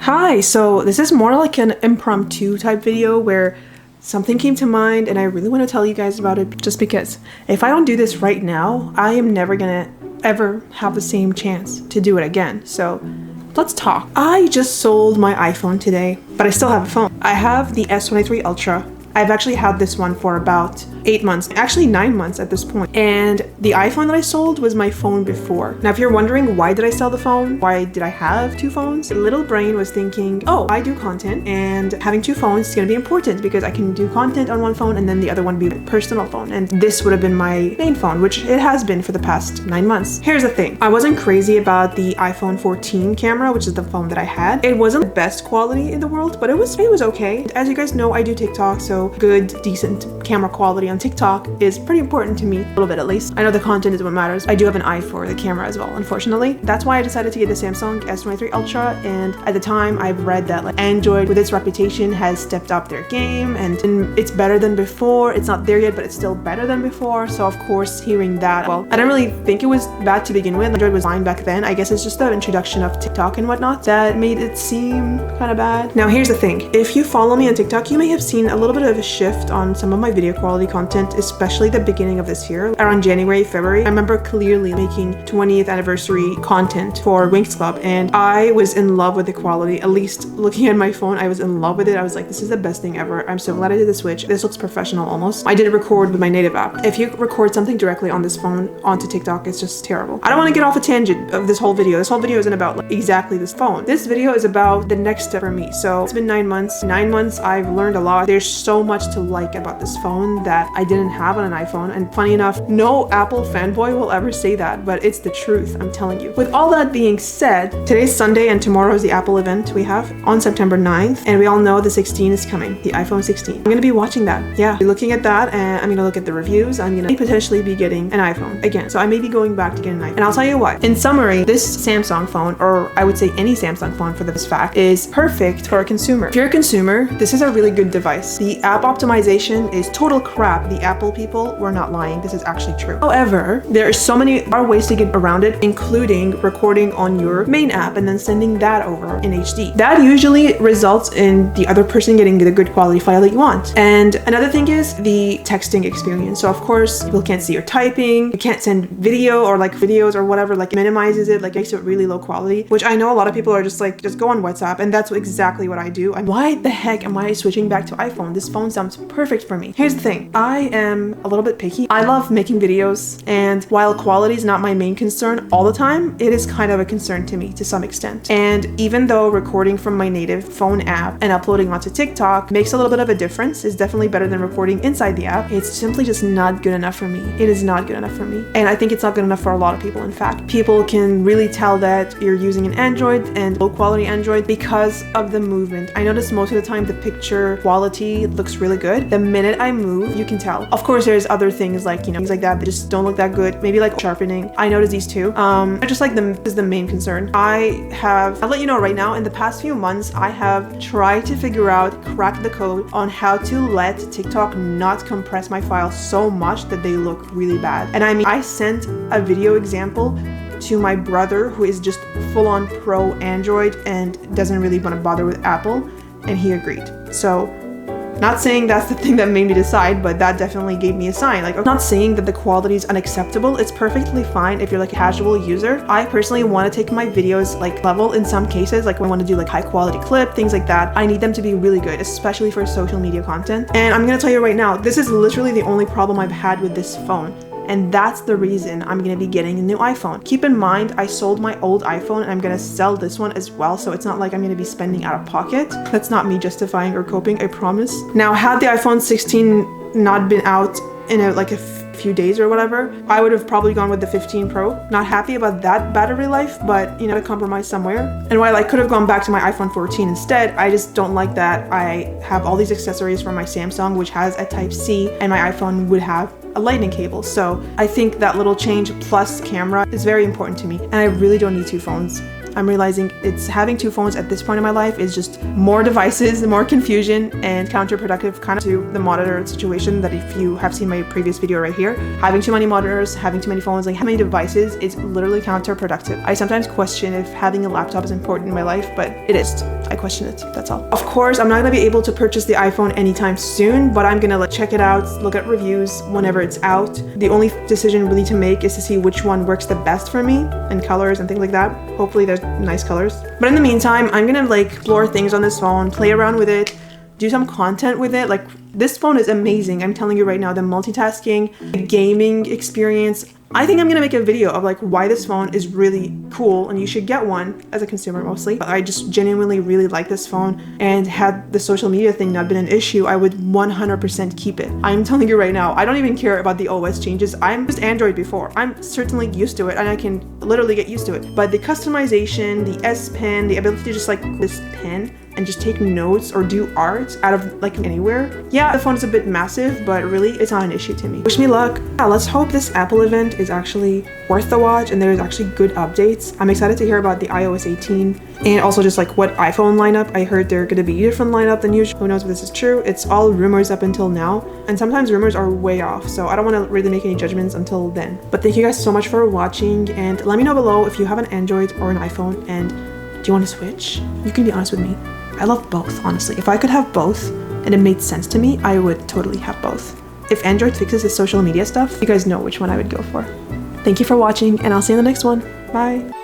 Hi, so this is more like an impromptu type video where something came to mind and I really want to tell you guys about it just because if I don't do this right now, I am never gonna ever have the same chance to do it again. So let's talk. I just sold my iPhone today, but I still have a phone. I have the S23 Ultra. I've actually had this one for about 8 months, actually 9 months at this point. And the iPhone that I sold was my phone before. Now, if you're wondering why did I sell the phone? Why did I have two phones? The little brain was thinking, oh, I do content and having two phones is gonna be important because I can do content on one phone and then the other one be a personal phone. And this would have been my main phone, which it has been for the past 9 months. Here's the thing. I wasn't crazy about the iPhone 14 camera, which is the phone that I had. It wasn't the best quality in the world, but it was okay. As you guys know, I do TikTok, so good, decent camera quality on TikTok is pretty important to me, a little bit at least. I know the content is what matters. I do have an eye for the camera as well, unfortunately. That's why I decided to get the Samsung S23 Ultra, and at the time I've read that like Android with its reputation has stepped up their game and it's better than before. It's not there yet, but it's still better than before. So of course, hearing that, well, I don't really think it was bad to begin with. Android was fine back then. I guess it's just the introduction of TikTok and whatnot that made it seem kind of bad. Now here's the thing. If you follow me on TikTok, you may have seen a little bit of a shift on some of my video quality content, especially the beginning of this year, around January, February. I remember clearly making 20th anniversary content for Winx Club, and I was in love with the quality. At least looking at my phone, I was in love with it. I was like, this is the best thing ever. I'm so glad I did the switch. This looks professional almost. I did record with my native app. If you record something directly on this phone onto TikTok, it's just terrible. I don't want to get off a tangent of this whole video. This whole video isn't about like exactly this phone. This video is about the next step for me. So it's been 9 months. 9 months, I've learned a lot. There's so much to like about this phone that I didn't have on an iPhone. And funny enough, no Apple fanboy will ever say that, but it's the truth, I'm telling you. With all that being said, today's Sunday and tomorrow is the Apple event we have on September 9th. And we all know the 16 is coming, the iPhone 16. I'm gonna be watching that. Yeah, be looking at that, and I'm gonna look at the reviews. I'm gonna potentially be getting an iPhone again. So I may be going back to get an iPhone. And I'll tell you what, in summary, this Samsung phone, or I would say any Samsung phone for this fact, is perfect for a consumer. If you're a consumer, this is a really good device. The app optimization is total crap. The Apple people were not lying. This is actually true. However, there are so many ways to get around it, including recording on your main app and then sending that over in HD. That usually results in the other person getting the good quality file that you want. And another thing is the texting experience. So of course, people can't see your typing. You can't send video or like videos or whatever, like minimizes it, like makes it really low quality, which I know a lot of people are just like, just go on WhatsApp. And that's exactly what I do. And why the heck am I switching back to iPhone? This phone sounds perfect for me. Here's the thing. I am a little bit picky. I love making videos, and while quality is not my main concern all the time, it is kind of a concern to me to some extent. And even though recording from my native phone app and uploading onto TikTok makes a little bit of a difference, it's definitely better than recording inside the app, it's simply just not good enough for me. It is not good enough for me. And I think it's not good enough for a lot of people, in fact. People can really tell that you're using an Android and low quality Android because of the movement. I notice most of the time the picture quality looks really good. The minute I move, you can tell. Of course, there's other things like, you know, things like that just don't look that good. Maybe like sharpening. I noticed these two. I just like them is the main concern. I'll let you know right now, in the past few months, I have tried to figure out, crack the code on how to let TikTok not compress my files so much that they look really bad. And I mean, I sent a video example to my brother who is just full-on pro Android and doesn't really want to bother with Apple, and he agreed. So not saying that's the thing that made me decide, but that definitely gave me a sign. Like, I'm not saying that the quality is unacceptable. It's perfectly fine if you're like a casual user. I personally want to take my videos like level in some cases, like when I want to do like high quality clip, things like that. I need them to be really good, especially for social media content. And I'm gonna tell you right now, this is literally the only problem I've had with this phone. And that's the reason I'm gonna be getting a new iPhone. Keep in mind, I sold my old iPhone and I'm gonna sell this one as well. So it's not like I'm gonna be spending out of pocket. That's not me justifying or coping, I promise. Now, had the iPhone 16 not been out in a few days or whatever, I would have probably gone with the 15 Pro. Not happy about that battery life, but you know, to compromise somewhere. And while I could have gone back to my iPhone 14 instead, I just don't like that I have all these accessories from my Samsung, which has a Type-C, and my iPhone would have a lightning cable. So I think that little change plus camera is very important to me, and I really don't need two phones. I'm realizing it's having two phones at this point in my life is just more devices, more confusion, and counterproductive kind of to the monitor situation that if you have seen my previous video right here, having too many monitors, having too many phones, like how many devices is literally counterproductive. I sometimes question if having a laptop is important in my life, but it is. I question it, that's all. Of course, I'm not gonna be able to purchase the iPhone anytime soon, but I'm gonna like check it out, look at reviews whenever it's out. The only decision really to make is to see which one works the best for me and colors and things like that. Hopefully there's nice colors. But in the meantime, I'm gonna like explore things on this phone, play around with it, do some content with it. Like this phone is amazing. I'm telling you right now, the multitasking, the gaming experience. I think I'm gonna make a video of like why this phone is really cool and you should get one as a consumer mostly. But I just genuinely really like this phone, and had the social media thing not been an issue, I would 100% keep it. I'm telling you right now, I don't even care about the OS changes. I'm just Android before. I'm certainly used to it and I can literally get used to it. But the customization, the S Pen, the ability to just like this pen and just take notes or do art out of like anywhere. Yeah, the phone is a bit massive, but really it's not an issue to me. Wish me luck. Yeah, let's hope this Apple event is actually worth the watch and there's actually good updates. I'm excited to hear about the iOS 18 and also just like what iPhone lineup. I heard they're gonna be a different lineup than usual. Who knows if this is true? It's all rumors up until now, and sometimes rumors are way off, so I don't want to really make any judgments until then. But thank you guys so much for watching, and let me know below if you have an Android or an iPhone and do you want to switch? You can be honest with me. I love both, honestly. If I could have both and it made sense to me, I would totally have both. If Android fixes its social media stuff, you guys know which one I would go for. Thank you for watching, and I'll see you in the next one. Bye.